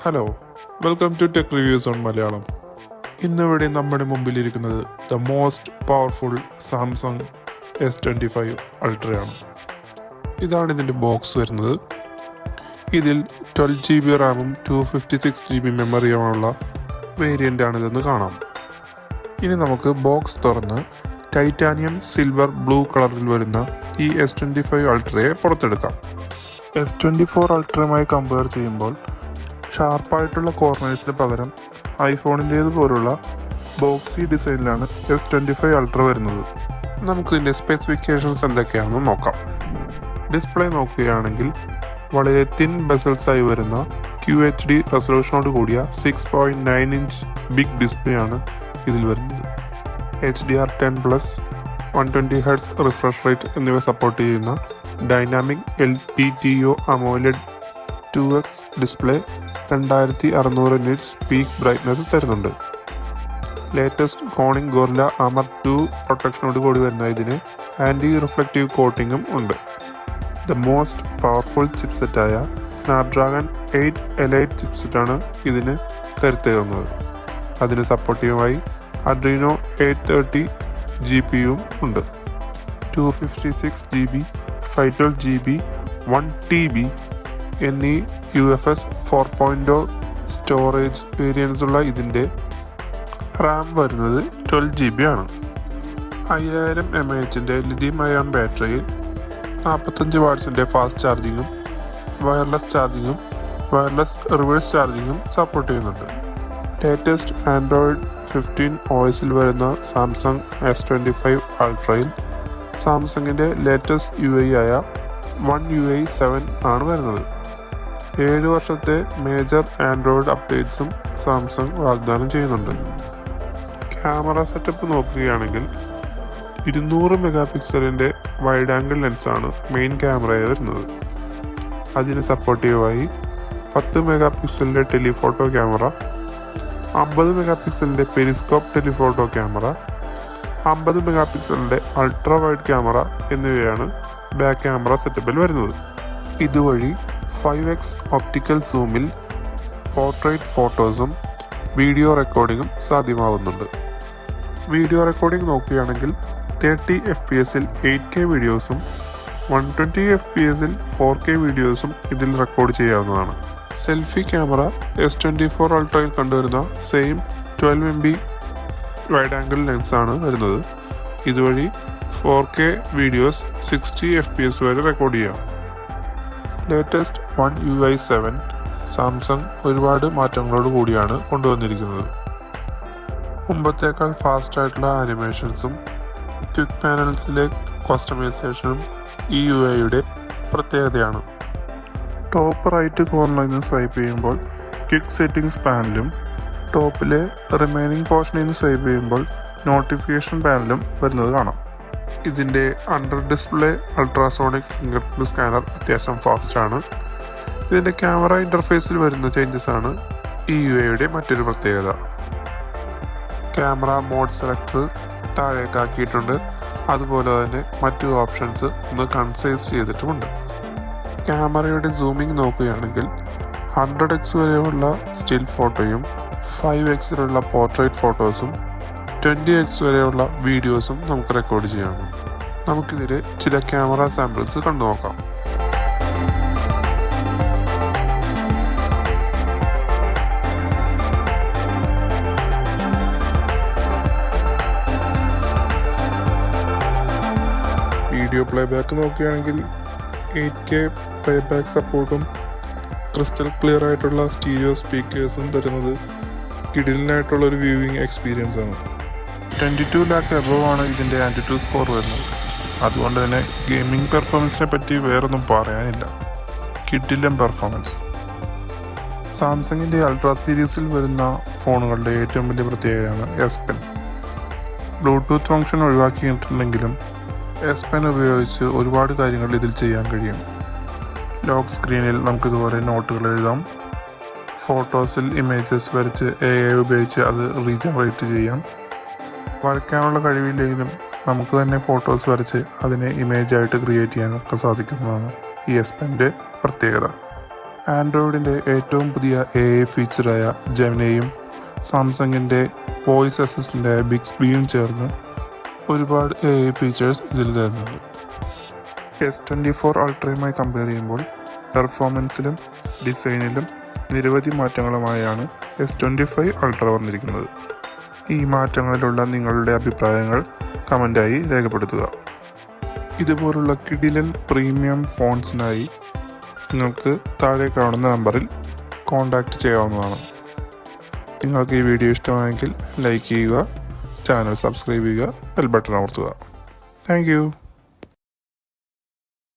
Hello, welcome to tech reviews on Malayalam. ഇന്നിവിടെ നമ്മുടെ മുമ്പിലിരിക്കുന്നത് the most powerful Samsung S25 അൾട്രയാണ്. ഇതാണ് ഇതിൻ്റെ ബോക്സ് വരുന്നത്. ഇതിൽ 12GB റാമും 256GB മെമ്മറിയുമുള്ള വേരിയൻ്റാണിതെന്ന് കാണാം. ഇനി നമുക്ക് ബോക്സ് തുറന്ന് ടൈറ്റാനിയം സിൽവർ ബ്ലൂ കളറിൽ വരുന്ന ഈ S25 അൾട്രയെ പുറത്തെടുക്കാം. S24 അൾട്രയുമായി കമ്പയർ ചെയ്യുമ്പോൾ ഷാർപ്പായിട്ടുള്ള കോർണേഴ്സിന് പകരം ഐഫോണിൻ്റേതുപോലുള്ള ബോക്സി ഡിസൈനിലാണ് S25 അൾട്ര വരുന്നത്. നമുക്കിതിൻ്റെ സ്പെസിഫിക്കേഷൻസ് എന്തൊക്കെയാണെന്ന് നോക്കാം. ഡിസ്പ്ലേ നോക്കുകയാണെങ്കിൽ വളരെ തിൻ ബെസൽസായി വരുന്ന QHD റെസൊല്യൂഷനോട് കൂടിയ 6.9 ഇഞ്ച് ബിഗ് ഡിസ്പ്ലേ ആണ് ഇതിൽ വരുന്നത്. HDR10+, 120Hz റിഫ്രഷ് റേറ്റ് എന്നിവ സപ്പോർട്ട് ചെയ്യുന്ന dynamic LTPO AMOLED 2X display 2600 nits peak brightness തരുന്നുണ്ട്. ലേറ്റസ്റ്റ് കോണിംഗ് ഗോറില്ല ആർമർ 2 പ്രൊട്ടക്ഷനോട് കൂടി വരുന്ന ഇതിന് ആൻറ്റി റിഫ്ലക്റ്റീവ് കോട്ടിങ്ങും ഉണ്ട്. ദ മോസ്റ്റ് പവർഫുൾ ചിപ്സെറ്റായ സ്നാപ്ഡ്രാഗൺ 8 എലൈറ്റ് ചിപ്സെറ്റാണ് ഇതിന് കരുത്തേറുന്നത്. അതിന് സപ്പോർട്ടീവായി അഡ്രീനോ 830 GPUവും ഉണ്ട്. 256GB, 512GB, 1TB എന്നീ UFS 4.0 സ്റ്റോറേജ് വേരിയൻസ് ഉള്ള ഇതിൻ്റെ റാം വരുന്നത് 12GB ആണ്. 5000 mAh ലിഥിയം അയോൺ ബാറ്ററിയിൽ 45 വാട്ട്സിൻ്റെ ഫാസ്റ്റ് ചാർജിങ്ങും വയർലെസ് ചാർജിങ്ങും വയർലെസ് റിവേഴ്സ് ചാർജിങ്ങും സപ്പോർട്ട് ചെയ്യുന്നുണ്ട്. ലേറ്റസ്റ്റ് ആൻഡ്രോയിഡ് 15 OSൽ വരുന്ന സാംസങ് S25 അൾട്രയിൽ സാംസങ്ങിൻ്റെ ലേറ്റസ്റ്റ് UI ആയ One UI 7 ആണ് വരുന്നത്. 7 വർഷത്തെ മേജർ ആൻഡ്രോയിഡ് അപ്ഡേറ്റ്സും സാംസങ് വാഗ്ദാനം ചെയ്യുന്നുണ്ട്. ക്യാമറ സെറ്റപ്പ് നോക്കുകയാണെങ്കിൽ 200 മെഗാപിക്സലിൻ്റെ വൈഡ് ആംഗിൾ ലെൻസാണ് മെയിൻ ക്യാമറയിൽ വരുന്നത്. അതിന് സപ്പോർട്ടീവായി 10 മെഗാപിക്സലിൻ്റെ ടെലിഫോട്ടോ ക്യാമറ, 50 മെഗാപിക്സലിൻ്റെ പെരിസ്കോപ്പ് ടെലിഫോട്ടോ ക്യാമറ, 50 മെഗാപിക്സലിൻ്റെ അൾട്രാ വൈഡ് ക്യാമറ എന്നിവയാണ് ബാക്ക് ക്യാമറ സെറ്റപ്പിൽ വരുന്നത്. ഇതുവഴി 5x ഒപ്റ്റിക്കൽ സൂമിൽ പോർട്രേറ്റ് ഫോട്ടോസും വീഡിയോ റെക്കോർഡിങ്ങും സാധ്യമാകുന്നുണ്ട്. വീഡിയോ റെക്കോർഡിംഗ് നോക്കുകയാണെങ്കിൽ 30 FPS 8K വീഡിയോസും 120 FPS 4K വീഡിയോസും ഇതിൽ റെക്കോർഡ് ചെയ്യാവുന്നതാണ്. സെൽഫി ക്യാമറ S24 അൾട്രയിൽ കണ്ടുവരുന്ന സെയിം 12MP വൈഡ് ആംഗിൾ ലെൻസാണ് വരുന്നത്. ഇതുവഴി 4K വീഡിയോസ് 60 FPS വരെ റെക്കോർഡ് ചെയ്യാം. ലേറ്റസ്റ്റ് One UI 7 സാംസങ് ഒരുപാട് മാറ്റങ്ങളോട് കൂടിയാണ് കൊണ്ടുവന്നിരിക്കുന്നത്. മുമ്പത്തേക്കാൾ ഫാസ്റ്റായിട്ടുള്ള ആനിമേഷൻസും ക്വിക്ക് പാനൽസിലെ കസ്റ്റമൈസേഷനും ഈ UIയുടെ പ്രത്യേകതയാണ്. ടോപ്പ് റൈറ്റ് കോർണറിൽ നിന്ന് സ്വൈപ്പ് ചെയ്യുമ്പോൾ ക്വിക്ക് സെറ്റിംഗ്സ് പാനലും ടോപ്പിലെ റിമൈനിങ് പോർഷനിൽ നിന്ന് സ്വൈപ്പ് ചെയ്യുമ്പോൾ നോട്ടിഫിക്കേഷൻ പാനലും വരുന്നത് കാണാം. ഇതിൻ്റെ under display ultrasonic finger print scanner അത്യാവശ്യം ഫാസ്റ്റാണ്. ഇതിൻ്റെ ക്യാമറ ഇൻ്റർഫേസിൽ വരുന്ന ചേഞ്ചസ് ആണ് ഈ UIയുടെ മറ്റൊരു പ്രത്യേകത. ക്യാമറ മോഡ് സെലക്ടർ താഴേക്കാക്കിയിട്ടുണ്ട്. അതുപോലെ തന്നെ മറ്റു ഓപ്ഷൻസ് ഒന്ന് കൺസൈസ് ചെയ്തിട്ടുമുണ്ട്. ക്യാമറയുടെ സൂമിംഗ് നോക്കുകയാണെങ്കിൽ 100x വരെയുള്ള സ്റ്റിൽ ഫോട്ടോയും 5xലുള്ള പോർട്രേറ്റ് ഫോട്ടോസും 20x വരെയുള്ള വീഡിയോസും നമുക്ക് റെക്കോർഡ് ചെയ്യാം. നമുക്കിതിൽ ചില ക്യാമറ സാമ്പിൾസ് കണ്ടു നോക്കാം. വീഡിയോ പ്ലേബാക്ക് നോക്കുകയാണെങ്കിൽ 8K പ്ലേബാക്ക് സപ്പോർട്ടും ക്രിസ്റ്റൽ ക്ലിയർ ആയിട്ടുള്ള സ്റ്റീരിയോ സ്പീക്കേഴ്സും തരുന്നത് കിടിലനായിട്ടുള്ളൊരു വ്യൂവിങ് എക്സ്പീരിയൻസ് ആണ്. 22 lakh എബവ് ആണ് ഇതിൻ്റെ ആൻറ്റിറ്റ്യൂഡ് സ്കോർ വരുന്നത്. അതുകൊണ്ട് തന്നെ ഗെയിമിംഗ് പെർഫോമൻസിനെ പറ്റി വേറൊന്നും പറയാനില്ല. കിടിലൻ പെർഫോമൻസ്. സാംസങ്ങിൻ്റെ അൾട്രാ സീരീസിൽ വരുന്ന ഫോണുകളുടെ ഏറ്റവും വലിയ പ്രത്യേകതയാണ് S Pen. ബ്ലൂടൂത്ത് ഫംഗ്ഷൻ ഒഴിവാക്കിയിട്ടുണ്ടെങ്കിലും S Pen ഉപയോഗിച്ച് ഒരുപാട് കാര്യങ്ങൾ ഇതിൽ ചെയ്യാൻ കഴിയും. ലോക്ക് സ്ക്രീനിൽ നമുക്കിതുപോലെ നോട്ടുകൾ എഴുതാം. ഫോട്ടോസിൽ ഇമേജസ് വരച്ച് AI ഉപയോഗിച്ച് അത് റീജനറേറ്റ് ചെയ്യാം. വരയ്ക്കാനുള്ള കഴിവില്ലെങ്കിലും നമുക്ക് തന്നെ ഫോട്ടോസ് വരച്ച് അതിനെ ഇമേജായിട്ട് ക്രിയേറ്റ് ചെയ്യാനൊക്കെ സാധിക്കുന്നതാണ് ഈ S Penൻ്റെ പ്രത്യേകത. ആൻഡ്രോയിഡിൻ്റെ ഏറ്റവും പുതിയ AI ഫീച്ചറായ ജെമിനിയും സാംസങ്ങിൻ്റെ വോയിസ് അസിസ്റ്റൻ്റായ ബിക്സ്ബിയും ചേർന്ന് ഒരുപാട് AI ഫീച്ചേഴ്സ് ഇതിൽ തരുന്നുണ്ട്. S24 അൾട്രയുമായി കമ്പയർ ചെയ്യുമ്പോൾ പെർഫോമൻസിലും ഡിസൈനിലും നിരവധി മാറ്റങ്ങളുമായാണ് S25 അൾട്ര വന്നിരിക്കുന്നത്. ഈ മാറ്റങ്ങളിലുള്ള നിങ്ങളുടെ അഭിപ്രായങ്ങൾ കമൻ്റായി രേഖപ്പെടുത്തുക. ഇതുപോലുള്ള കിടിലൻ പ്രീമിയം ഫോൺസിനായി നിങ്ങൾക്ക് താഴെ കാണുന്ന നമ്പറിൽ കോൺടാക്റ്റ് ചെയ്യാവുന്നതാണ്. നിങ്ങൾക്ക് ഈ വീഡിയോ ഇഷ്ടമായെങ്കിൽ ലൈക്ക് ചെയ്യുക, ചാനൽ സബ്സ്ക്രൈബ് ചെയ്യുക, ബെൽ ബട്ടൺ അമർത്തുക. Thank you.